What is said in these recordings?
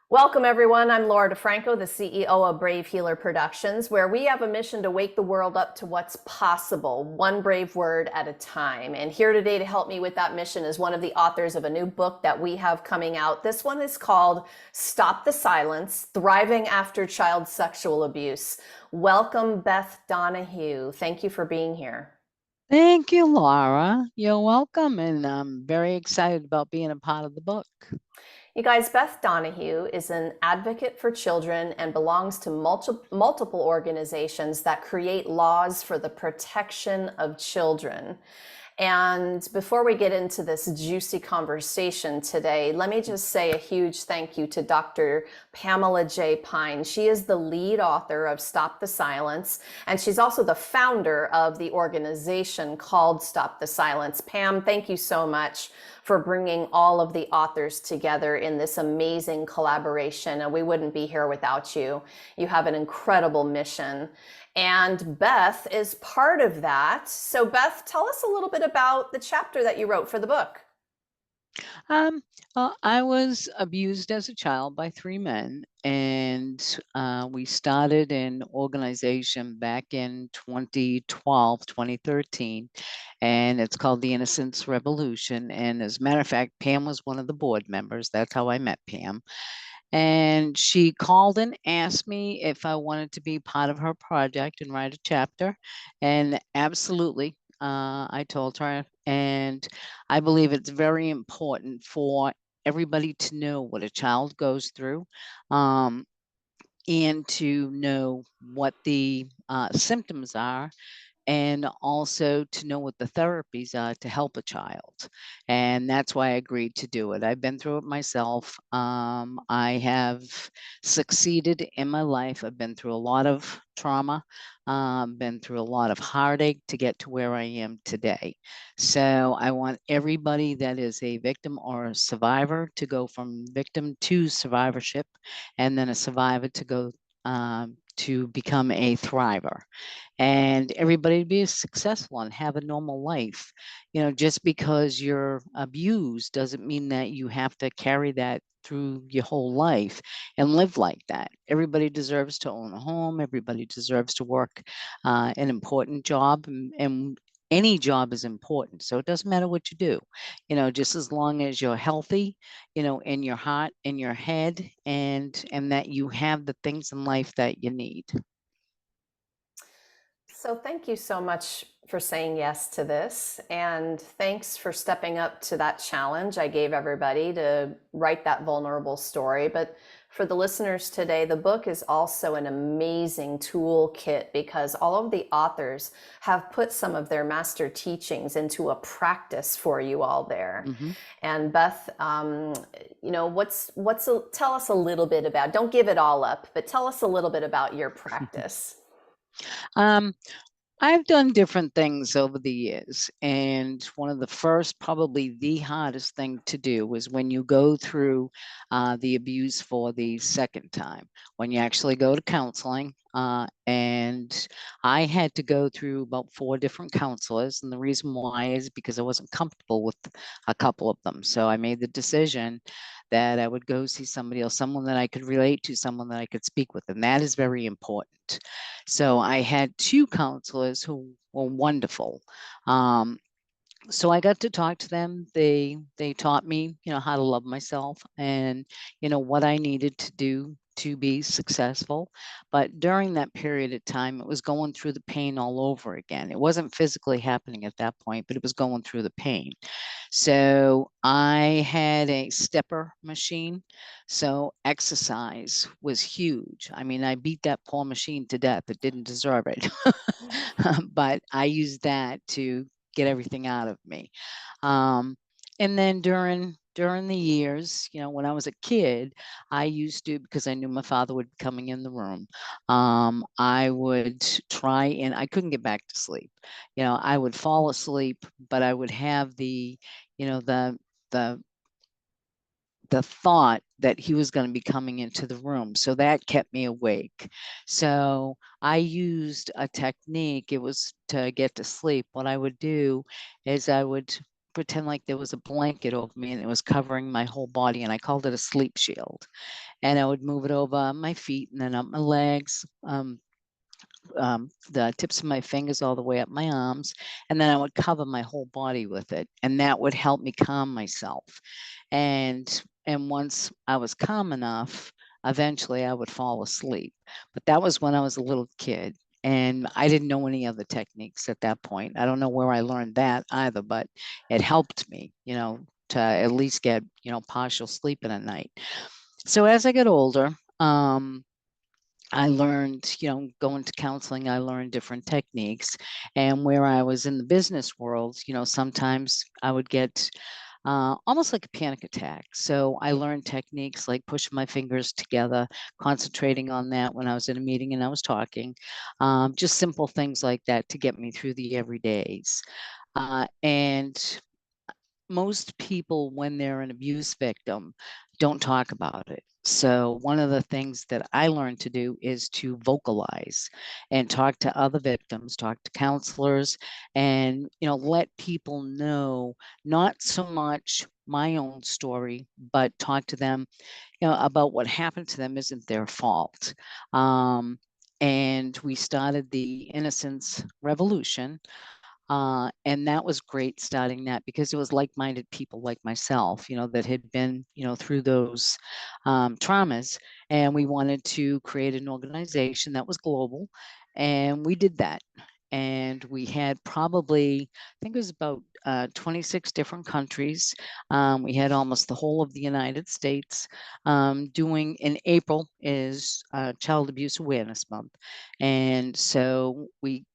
Welcome, everyone. I'm Laura DeFranco, the CEO of Brave Healer Productions, where we have a mission to wake the world up to what's possible, one brave word at a time. And here today to help me with that mission is one of the authors of a new book that we have coming out. This one is called Stop the Silence, Thriving After Child Sexual Abuse. Welcome, Beth Donahue. Thank you for being here. Thank you, Laura. You're welcome, and I'm very excited about being a part of the book. You guys, Beth Donahue is an advocate for children and belongs to multiple organizations that create laws for the protection of children. And before we get into this juicy conversation today, let me just say a huge thank you to Dr. Pamela J. Pine. She is the lead author of Stop the Silence, and she's also the founder of the organization called Stop the Silence. Pam, thank you so much for bringing all of the authors together in this amazing collaboration. And we wouldn't be here without you. You have an incredible mission. And Beth is part of that. So, Beth, tell us a little bit about the chapter that you wrote for the book. Um, I was abused as a child by three men, and we started an organization back in 2012, 2013, and it's called the Innocence Revolution. And as a matter of fact, Pam was one of the board members. That's how I met Pam. And she called and asked me if I wanted to be part of her project and write a chapter. And absolutely, I told her. And I believe it's very important for everybody to know what a child goes through, um, and to know what the symptoms are, and also to know what the therapies are to help a child. And that's why I agreed to do it. I've been through it myself. I have succeeded in my life. I've been through a lot of trauma, been through a lot of heartache to get to where I am today. So I want everybody that is a victim or a survivor to go from victim to survivorship, and then a survivor to go to become a thriver, and everybody to be successful and have a normal life. Just because you're abused doesn't mean that you have to carry that through your whole life and live like that. Everybody deserves to own a home. Everybody deserves to work an important job, and any job is important. So it doesn't matter what you do, just as long as you're healthy, in your heart, in your head, and that you have the things in life that you need. So, thank you so much for saying yes to this. And thanks for stepping up to that challenge I gave everybody to write that vulnerable story. But for the listeners today, the book is also an amazing toolkit because all of the authors have put some of their master teachings into a practice for you all there. Mm-hmm. And Beth, tell us a little bit about, don't give it all up, but tell us a little bit about your practice. Um, I've done different things over the years, and one of the first, probably the hardest thing to do was when you go through the abuse for the second time, when you actually go to counseling. And I had to go through about four different counselors, and the reason why is because I wasn't comfortable with a couple of them. So I made the decision that I would go see somebody else, someone that I could relate to, someone that I could speak with, and that is very important. So I had two counselors who were wonderful. Um, so I got to talk to them. They taught me, how to love myself, and what I needed to do to be successful. But during that period of time, it was going through the pain all over again. It wasn't physically happening at that point, but it was going through the pain. So I had a stepper machine. So exercise was huge. I mean, I beat that poor machine to death. It didn't deserve it. But I used that to get everything out of me. Um, and then during the years, when I was a kid, I used to, because I knew my father would be coming in the room, I would try, and I couldn't get back to sleep. I would fall asleep, but I would have the, you know, the the thought that he was going to be coming into the room. So that kept me awake. So I used a technique. It was to get to sleep. What I would do is I would pretend like there was a blanket over me and it was covering my whole body, and I called it a sleep shield. And I would move it over my feet and then up my legs, the tips of my fingers all the way up my arms, and then I would cover my whole body with it, and that would help me calm myself. And once I was calm enough, eventually I would fall asleep. But that was when I was a little kid, and I didn't know any other techniques at that point. I don't know where I learned that either, but it helped me, to at least get, partial sleep in a night. So as I get older, I learned, going to counseling, I learned different techniques. And where I was in the business world, sometimes I would get almost like a panic attack. So I learned techniques like pushing my fingers together, concentrating on that when I was in a meeting and I was talking, just simple things like that to get me through the everydays. And most people, when they're an abuse victim, don't talk about it. So one of the things that I learned to do is to vocalize and talk to other victims, talk to counselors, and let people know not so much my own story, but talk to them, about what happened to them isn't their fault. And we started the Innocence Revolution, and that was great starting that because it was like-minded people like myself, that had been, through those traumas. And we wanted to create an organization that was global. And we did that. And we had probably, I think it was about 26 different countries. We had almost the whole of the United States doing. In April is Child Abuse Awareness Month. And so we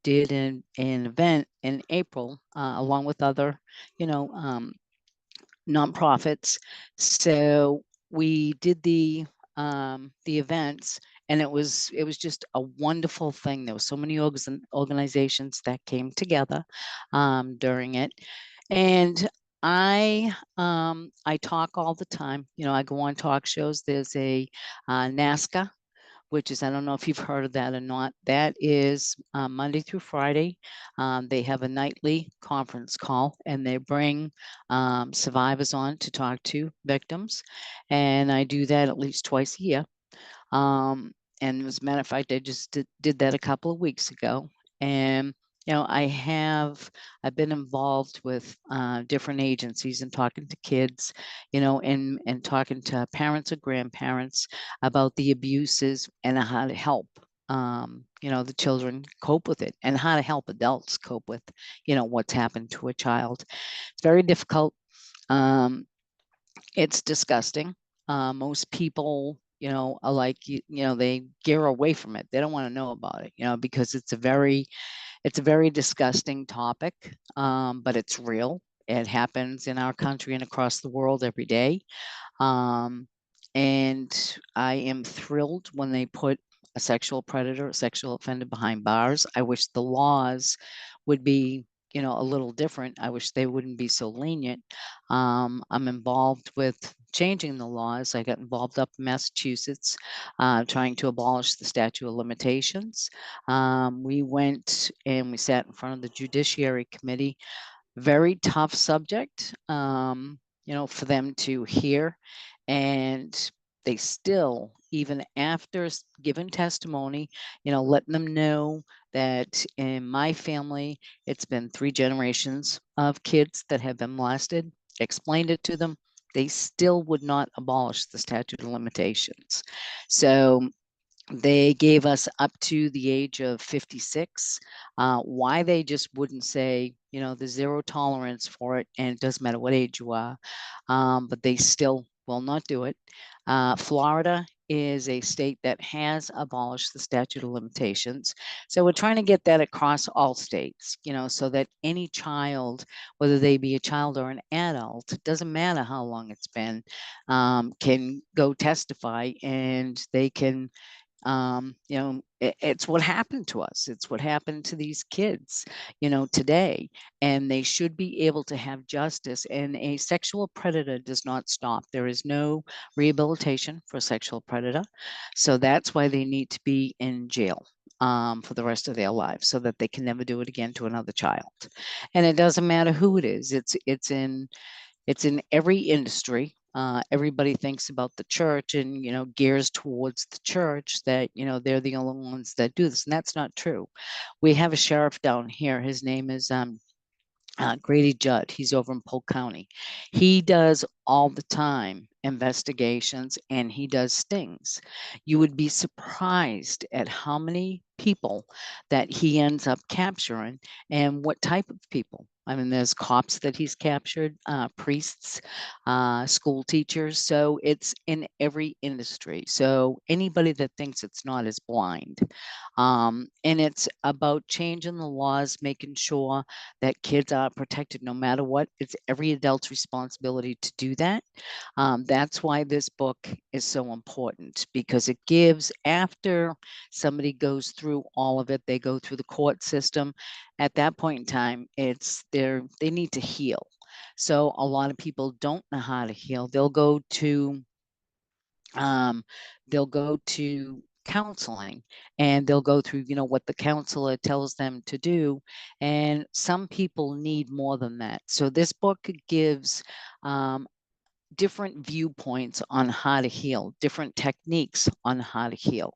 did an event in April, along with other, nonprofits. So we did the events, and it was just a wonderful thing. There were so many organizations that came together during it, and I talk all the time. I go on talk shows. There's a NASCA, which is, I don't know if you've heard of that or not. That is Monday through Friday. They have a nightly conference call, and they bring survivors on to talk to victims. And I do that at least twice a year. Um, and as a matter of fact, I just did that a couple of weeks ago. And I've been involved with different agencies and talking to kids, and talking to parents or grandparents about the abuses and how to help, the children cope with it, and how to help adults cope with, what's happened to a child. It's very difficult. Um, it's disgusting. Most people, are like, they gear away from it. They don't want to know about it, because it's a very disgusting topic, but it's real. It happens in our country and across the world every day. Um, and I am thrilled when they put a sexual predator, a sexual offender behind bars. I wish the laws would be, a little different. I wish they wouldn't be so lenient. I'm involved with changing the laws. I got involved up in Massachusetts, trying to abolish the statute of limitations. We went and we sat in front of the Judiciary Committee. Very tough subject, for them to hear. And they still, even after giving testimony, letting them know that in my family, it's been 3 generations of kids that have been molested, explained it to them. They still would not abolish the statute of limitations. So they gave us up to the age of 56. Why they just wouldn't say, there's zero tolerance for it, and it doesn't matter what age you are, but they still will not do it. Florida is a state that has abolished the statute of limitations. So we're trying to get that across all states, so that any child, whether they be a child or an adult, it doesn't matter how long it's been, can go testify, and they can It's what happened to us. It's what happened to these kids, today. And they should be able to have justice. And a sexual predator does not stop. There is no rehabilitation for a sexual predator. So that's why they need to be in jail for the rest of their lives, so that they can never do it again to another child. And it doesn't matter who it is. It's in every industry. Everybody thinks about the church and, gears towards the church, that, they're the only ones that do this. And that's not true. We have a sheriff down here. His name is Grady Judd. He's over in Polk County. He does all the time investigations, and he does stings. You would be surprised at how many people that he ends up capturing, and what type of people. I mean, there's cops that he's captured, priests, school teachers. So it's in every industry. So anybody that thinks it's not is blind. And it's about changing the laws, making sure that kids are protected no matter what. It's every adult's responsibility to do that. That's why this book is so important, because it gives, after somebody goes through all of it, they go through the court system. At that point in time, they need to heal. So a lot of people don't know how to heal. Um, they'll go to counseling, and they'll go through, what the counselor tells them to do. And some people need more than that. So this book gives um, different viewpoints on how to heal, different techniques on how to heal.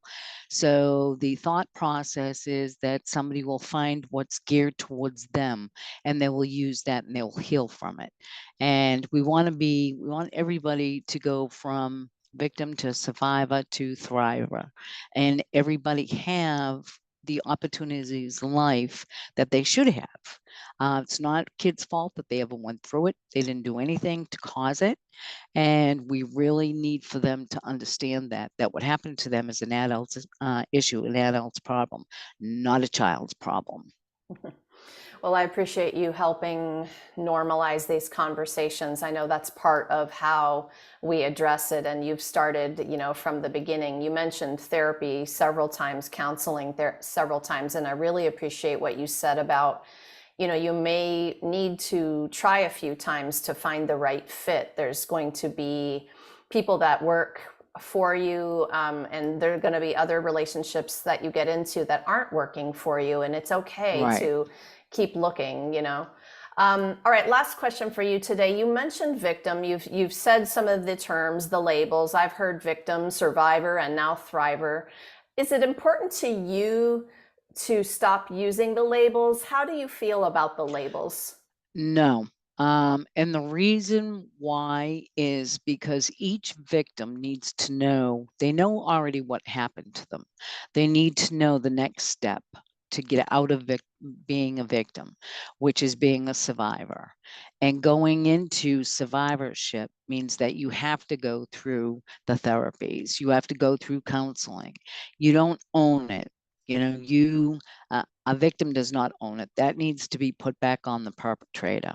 So the thought process is that somebody will find what's geared towards them, and they will use that, and they'll heal from it. And we want everybody to go from victim to survivor to thriver, and everybody have the opportunities in life that they should have. It's not kids' fault that they ever went through it. They didn't do anything to cause it. And we really need for them to understand that what happened to them is an adult's issue, an adult's problem, not a child's problem. Well, I appreciate you helping normalize these conversations. I know that's part of how we address it, and you've started, from the beginning. You mentioned therapy several times, counseling there several times, and I really appreciate what you said about, you may need to try a few times to find the right fit. There's going to be people that work for you, and there are going to be other relationships that you get into that aren't working for you, and it's okay Right. to keep looking. All right, last question for you today. You mentioned victim. You've said some of the terms, the labels. I've heard victim, survivor, and now thriver. Is it important to you to stop using the labels? How do you feel about the labels? No. And the reason why is because each victim needs to know, they know already what happened to them. They need to know the next step to get out of being a victim, which is being a survivor. And going into survivorship means that you have to go through the therapies, you have to go through counseling. You don't own it. A victim does not own it. That needs to be put back on the perpetrator.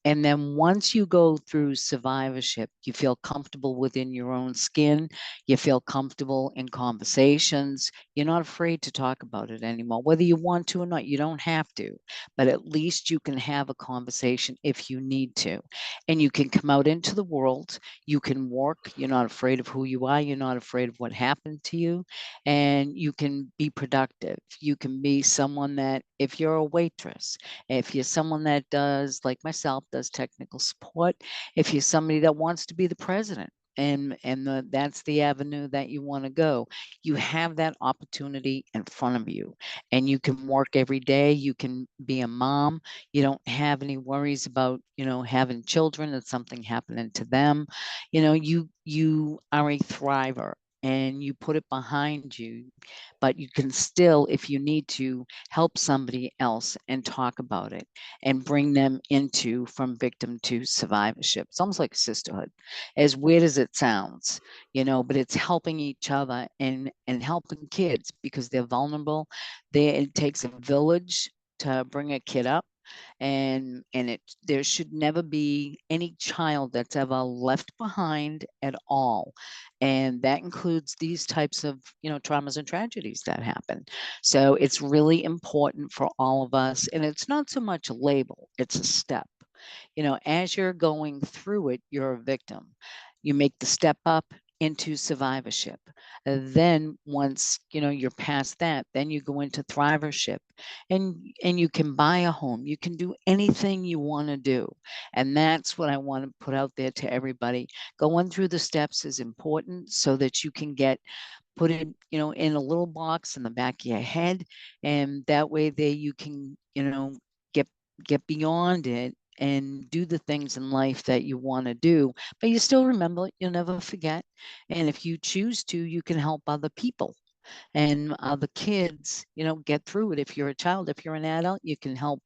And then once you go through survivorship, you feel comfortable within your own skin. You feel comfortable in conversations. You're not afraid to talk about it anymore. Whether you want to or not, you don't have to. But at least you can have a conversation if you need to. And you can come out into the world. You can work. You're not afraid of who you are. You're not afraid of what happened to you. And you can be productive. You can be someone that, if you're a waitress, if you're someone that does, like myself, does technical support, if you're somebody that wants to be the president, and that's the avenue that you want to go, you have that opportunity in front of you, and you can work every day. You can be a mom. You don't have any worries about having children and something happening to them. You are a thriver, and you put it behind you, but you can still, if you need to, help somebody else and talk about it and bring them into from victim to survivorship. It's almost like sisterhood, as weird as it sounds, but it's helping each other and helping kids because they're vulnerable. It takes a village to bring a kid up. and there should never be any child that's ever left behind at all, and that includes these types of, traumas and tragedies that happen. So it's really important for all of us, and it's not so much a label, it's a step. As you're going through it, you're a victim. You make the step up into survivorship. Then once, you're past that, then you go into thrivership, and you can buy a home. You can do anything you want to do. And that's what I want to put out there to everybody. Going through the steps is important so that you can put it, in a little box in the back of your head. And that way there you can, get get beyond it and do the things in life that you want to do, but you still remember it, you'll never forget. And if you choose to, you can help other people and other kids, get through it. If you're a child, if you're an adult, you can help,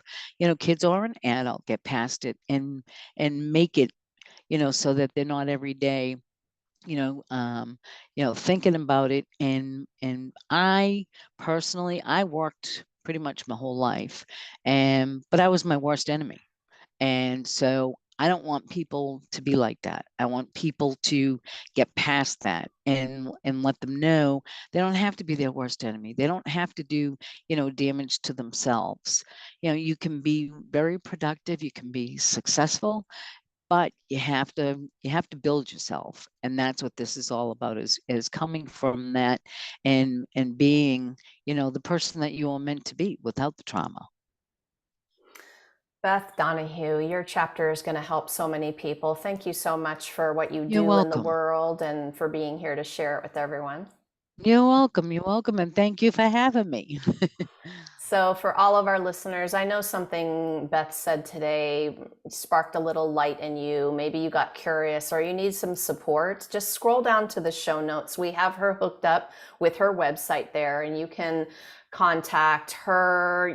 kids or an adult get past it and make it, so that they're not every day, you know, um, thinking about it. And I personally, I worked pretty much my whole life, but I was my worst enemy. And so I don't want people to be like that. I want people to get past that and let them know they don't have to be their worst enemy. They don't have to do, damage to themselves. You can be very productive, you can be successful, but you have to build yourself. And that's what this is all about, is coming from that and being, the person that you are meant to be without the trauma. Beth Donahue, your chapter is going to help so many people. Thank you so much for what you You're do in the welcome. world and for being here to share it with everyone. You're welcome. You're welcome. And thank you for having me. So, for all of our listeners, I know something Beth said today sparked a little light in you. Maybe you got curious or you need some support. Just scroll down to the show notes. We have her hooked up with her website there, and you can contact her.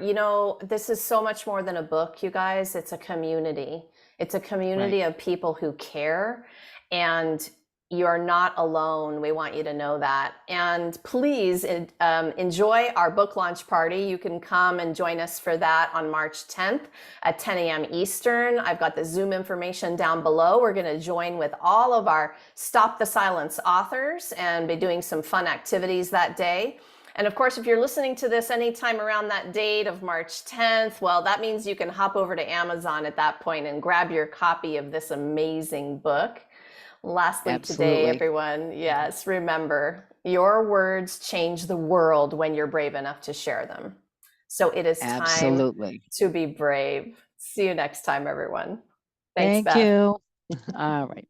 This is so much more than a book, you guys. It's a community. It's a Right. community of people who care, and you're not alone. We want you to know that. And please enjoy our book launch party. You can come and join us for that on March 10th at 10 a.m. Eastern. I've got the Zoom information down below. We're going to join with all of our Stop the Silence authors and be doing some fun activities that day. And of course, if you're listening to this anytime around that date of March 10th, well, that means you can hop over to Amazon at that point and grab your copy of this amazing book. Lastly, today, Absolutely. everyone, yes, remember, your words change the world when you're brave enough to share them. So it is time Absolutely. to be brave. See you next time, everyone. Thanks, Thank Beth. you. All right.